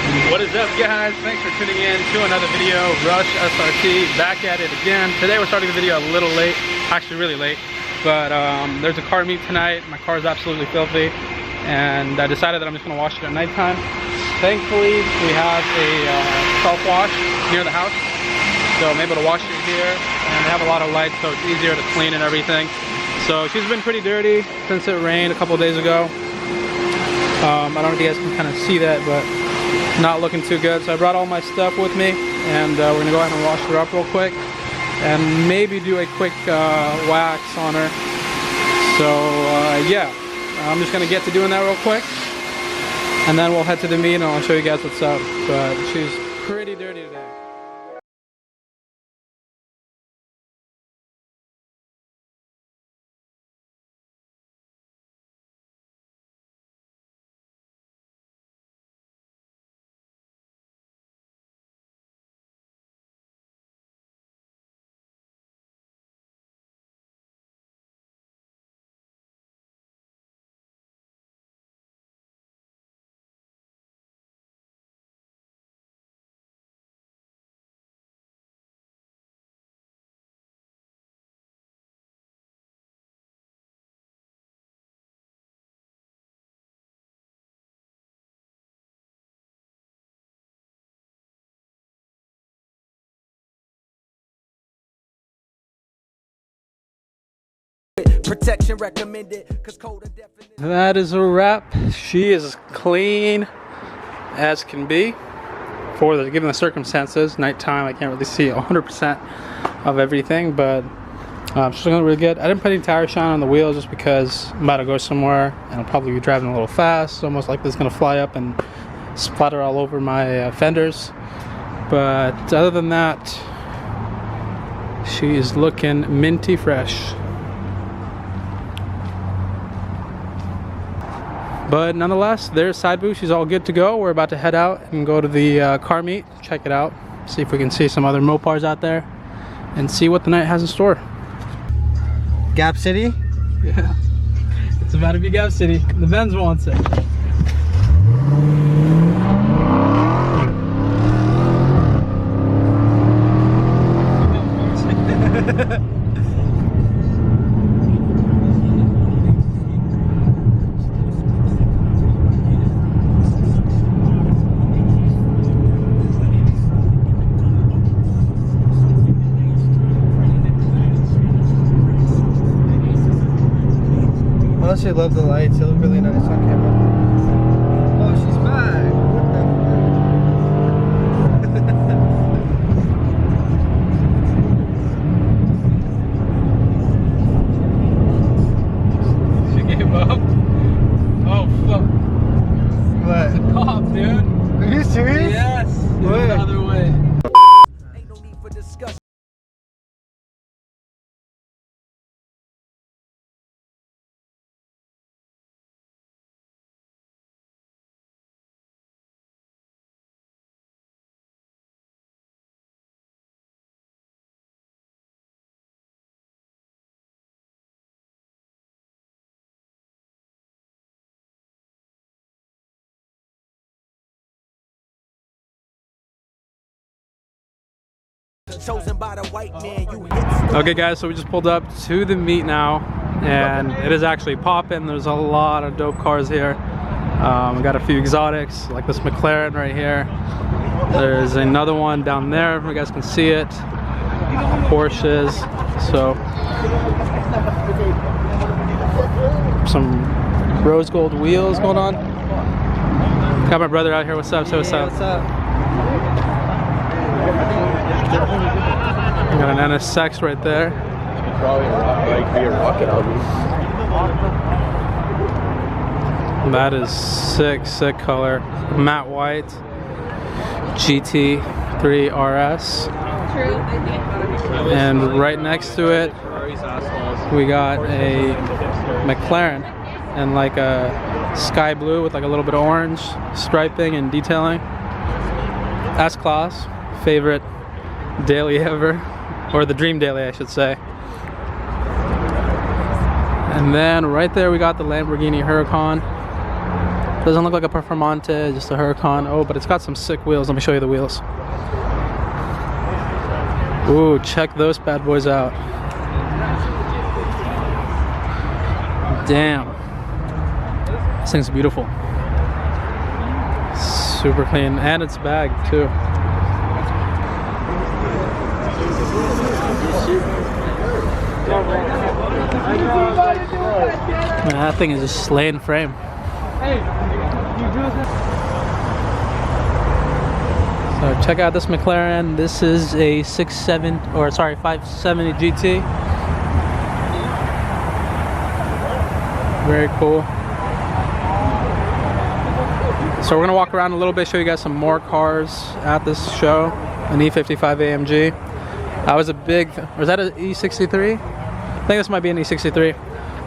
What is up, guys? Thanks for tuning in to another video. Rush SRT, back at it again. Today we're starting the video a little late, actually really late, but there's a car meet tonight. My car is absolutely filthy, and I decided that I'm just gonna wash it at nighttime. Thankfully, we have a self-wash near the house, so I'm able to wash it here, and they have a lot of lights, so it's easier to clean and everything. So she's been pretty dirty since it rained a couple of days ago. I don't know if you guys can kind of see that, but not looking too good. So I brought all my stuff with me, and we're gonna go ahead and wash her up real quick and maybe do a quick wax on her. So yeah, I'm just gonna get to doing that real quick, and then we'll head to the meet and I'll show you guys what's up. But she's pretty dirty today. Protection recommended, cause code of definition. That is a wrap. She is clean as can be given the circumstances. Nighttime, I can't really see 100% of everything, but she's looking really good. I didn't put any tire shine on the wheels just because I'm about to go somewhere and I'll probably be driving a little fast. It's almost like this is gonna fly up and splatter all over my fenders. But other than that, she is looking minty fresh. But nonetheless, there's side boost. She's all good to go. We're about to head out and go to the car meet, check it out, see if we can see some other Mopars out there, and see what the night has in store. Gap City? Yeah, it's about to be Gap City. The Benz wants it. I actually love the lights. They look really nice on camera. Oh, she's back. What the She gave up. Oh fuck. What? It's a cop, dude. Are you serious? Yes. What? The other way. Ain't no need for discussion. Chosen by the white man, you hit. Okay guys, so we just pulled up to the meet now, and it is actually popping. There's a lot of dope cars here. We got a few exotics like this McLaren right here. There's another one down there if you guys can see it. Porsches. So some rose gold wheels going on. Got my brother out here. What's up? So what's up? What's up? Got an NSX right there. Probably be a rocket album. That is sick, sick color. Matte white GT3 RS. And right next to it, we got a McLaren and like a sky blue with like a little bit of orange striping and detailing. S-Class, favorite daily ever, or the dream daily I should say. And then right there we got the Lamborghini Huracan. Doesn't look like a Performante, just a Huracan. Oh, but it's got some sick wheels. Let me show you the wheels. Ooh, check those bad boys out. Damn. This thing's beautiful. Super clean, and it's bagged too. Man, that thing is just slaying frame. So check out this McLaren. This is a 570 GT. Very cool. So we're gonna walk around a little bit, show you guys some more cars at this show. An E55 AMG. I was a big, or is that an E63? I think this might be an E63.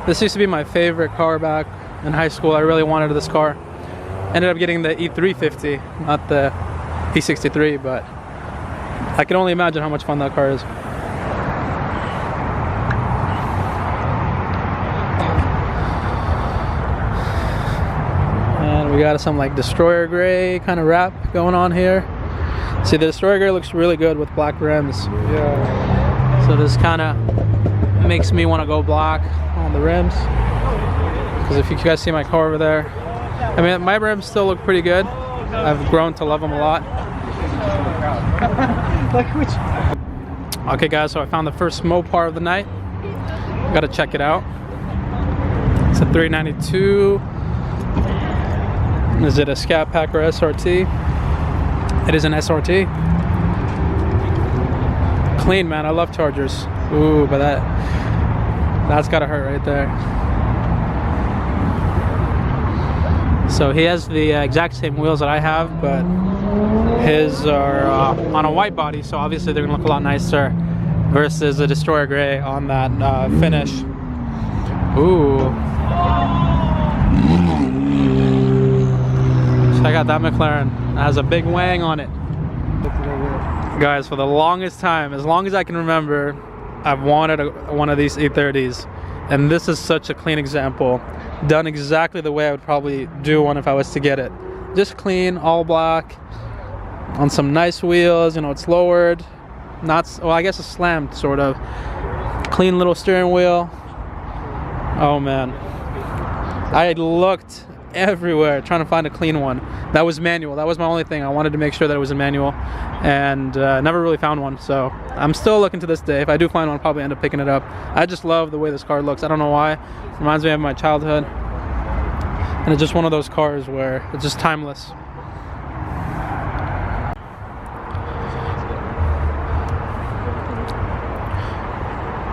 This used to be my favorite car back in high school. I really wanted this car. Ended up getting the E350, not the E63, but I can only imagine how much fun that car is. And we got some like Destroyer Gray kind of wrap going on here. See, the Destroyer Gray looks really good with black rims. Yeah. So this kind of makes me want to go black on the rims. Because if you guys see my car over there, I mean, my rims still look pretty good. I've grown to love them a lot. Okay guys, so I found the first Mopar of the night. Gotta check it out. It's a 392. Is it a Scat Pack or SRT? It is an SRT. Clean, man. I love Chargers. Ooh, but that's gotta hurt right there. So he has the exact same wheels that I have, but his are on a white body, so obviously they're gonna look a lot nicer versus the Destroyer Gray on that finish. Ooh. Check out that McLaren. It has a big wang on it. Guys, for the longest time, as long as I can remember, I've wanted one of these E30s. And this is such a clean example. Done exactly the way I would probably do one if I was to get it. Just clean, all black, on some nice wheels, you know, it's lowered. Not, well, I guess it's slammed, sort of. Clean little steering wheel. Oh man. I looked everywhere trying to find a clean one. That was manual. That was my only thing. I wanted to make sure that it was a manual, and never really found one. So I'm still looking to this day. If I do find one, I'll probably end up picking it up. I just love the way this car looks. I don't know why. It reminds me of my childhood, and it's just one of those cars where it's just timeless.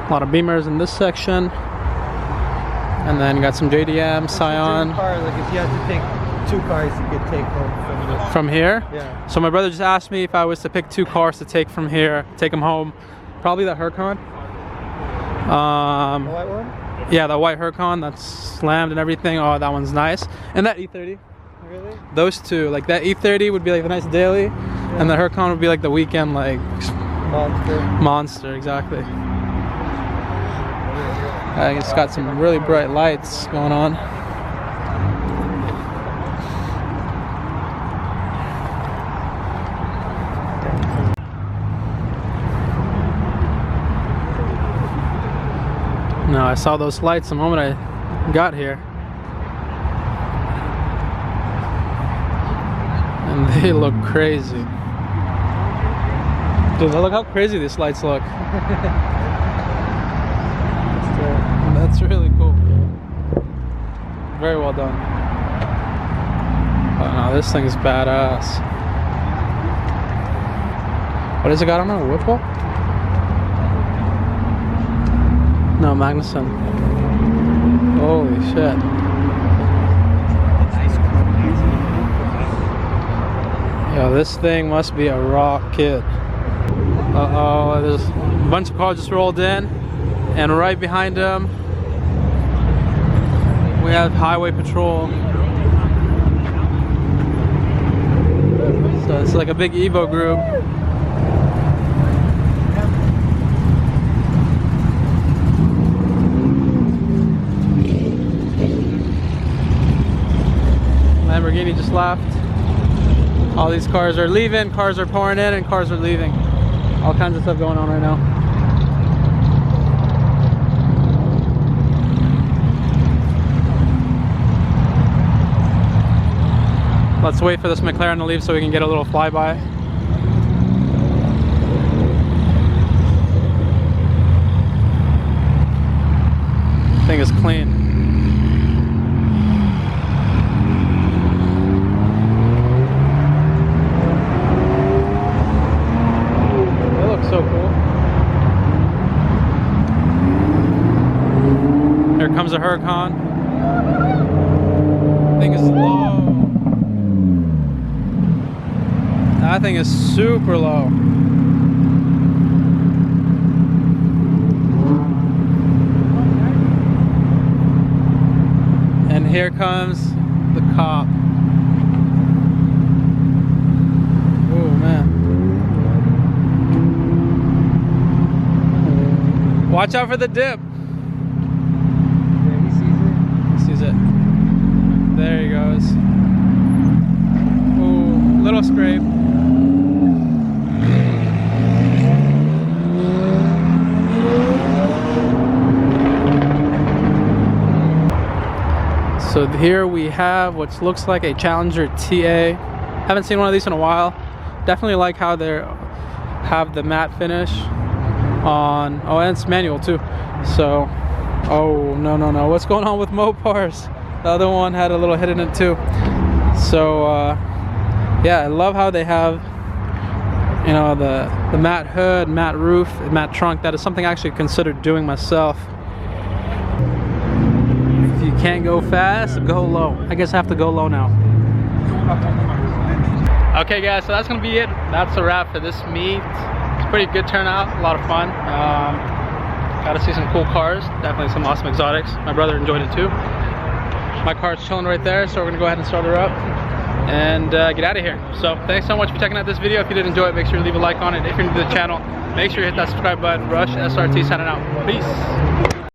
A lot of Beamers in this section. And then you got some JDM, Scion. Car, like if you had to pick 2 cars you could take home from here? Yeah. So my brother just asked me if I was to pick 2 cars to take from here, take them home. Probably the Huracan. The white one? Yeah, the white Huracan that's slammed and everything. Oh, that one's nice. And that E30. Really? Those two. Like that E30 would be like the nice daily, and the Huracan would be like the weekend, like monster, exactly. It's got some really bright lights going on. No, I saw those lights the moment I got here. And they look crazy. Dude, look how crazy these lights look. That's really cool. Very well done. Oh no, this thing is badass. What has it got on it? A Whipple? No, Magnuson. Holy shit. Yo, this thing must be a rocket. Uh-oh, there's a bunch of cars just rolled in, and right behind them we have Highway Patrol. So it's like a big Evo group. Lamborghini just left. All these cars are leaving, cars are pouring in, and cars are leaving. All kinds of stuff going on right now. Let's wait for this McLaren to leave so we can get a little flyby. Thing is clean. It looks so cool. Here comes a Huracan. Thing is low. That thing is super low. And here comes the cop. Oh man. Watch out for the dip. Yeah, he sees it. He sees it. There he goes. Oh, little scrape. So here we have what looks like a Challenger TA. Haven't seen one of these in a while. Definitely like how they have the matte finish on. Oh, and it's manual too. So, oh no! What's going on with Mopars? The other one had a little hit in it too. So yeah, I love how they have, you know, the matte hood, matte roof, matte trunk. That is something I actually considered doing myself. If you can't go fast, go low. I guess I have to go low now. Okay guys, so that's gonna be it. That's a wrap for this meet. It's a pretty good turnout, a lot of fun. Got to see some cool cars, definitely some awesome exotics. My brother enjoyed it too. My car's chilling right there, so we're gonna go ahead and start her up and get out of here. So thanks so much for checking out this video. If you did enjoy it, make sure to leave a like on it. If you're new to the channel, make sure you hit that subscribe button. Rush SRT signing out. Peace.